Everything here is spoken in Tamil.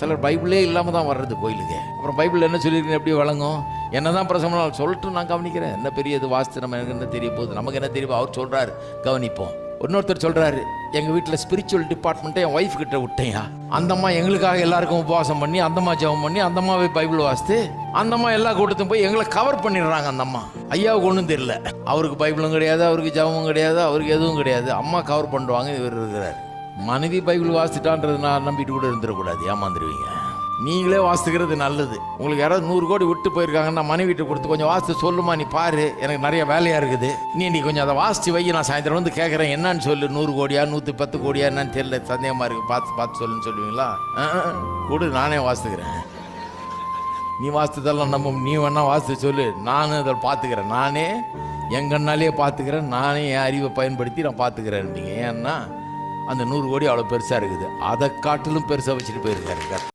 சிலர் பைபிளே இல்லாமல் தான் வர்றது கோயிலுக்கு. அப்புறம் பைபிள் என்ன சொல்லியிருக்கேன் எப்படி வழங்கும், என்ன தான் பிரசவம் சொல்லிட்டு நான் கவனிக்கிறேன். என்ன பெரிய இது வாஸ்து நம்ம எனக்கு என்ன தெரிய போகுது, நமக்கு என்ன தெரியும், அவர் சொல்கிறாரு கவனிப்போம். இன்னொருத்தர் சொல்கிறாரு, எங்கள் வீட்டில் ஸ்பிரிச்சுவல் டிபார்ட்மெண்ட்டை என் ஒய்ஃப் கிட்ட விட்டேயா, அந்தம்மா எங்களுக்காக எல்லாருக்கும் உபவாசம் பண்ணி, அந்தம்மா ஜெபம் பண்ணி, அந்தம்மாவே பைபிள் வாசித்து, அந்தம்மா எல்லா கூட்டத்தையும் போய் எங்களை கவர் பண்ணிடுறாங்க. அந்தம்மா ஐயாவுக்கு ஒன்றும் தெரியல, அவருக்கு பைபிளும் கிடையாது, அவருக்கு ஜெபமும் கிடையாது, அவருக்கு எதுவும் கிடையாது, அம்மா கவர் பண்ணுவாங்க. இவர் இருக்கிறார். மனைவி பைபிள் வாசிட்டான்றது நான் நம்பிட்டு கூட இருந்துடக்கூடாது, ஏமாந்துருவீங்க. நீங்களே வாசிக்கிறது நல்லது. உங்களுக்கு யாராவது 100 கோடி விட்டு போயிருக்காங்கன்னா மனைவிட்டு கொடுத்து கொஞ்சம் வாசித்து சொல்லுமா, நீ பாரு எனக்கு நிறைய வேலையாக இருக்குது, நீ கொஞ்சம் அதை வாசித்து வை, நான் சாயந்தரம் வந்து கேட்குறேன் என்னன்னு சொல்லு, 100 கோடியா 110 கோடியா என்னன்னு தெரியல, சந்தேகமாக இருக்குது, பார்த்து சொல்லுன்னு சொல்லுவீங்களா? கொடு, நானே வாசித்துக்கிறேன். நீ வாசித்ததெல்லாம் நம்ம, நீ வேணா வாசித்து சொல்லு, நானும் அதை பார்த்துக்கிறேன், நானே எங்கன்னாலே பார்த்துக்கிறேன், நானே என் அறிவை பயன்படுத்தி நான் பார்த்துக்கிறேன். நீங்கள் ஏன்னா அந்த 100 கோடி அவ்வளோ பெருசாக இருக்குது, அதை காட்டிலும் பெருசாக வச்சுட்டு போயிருக்காரு.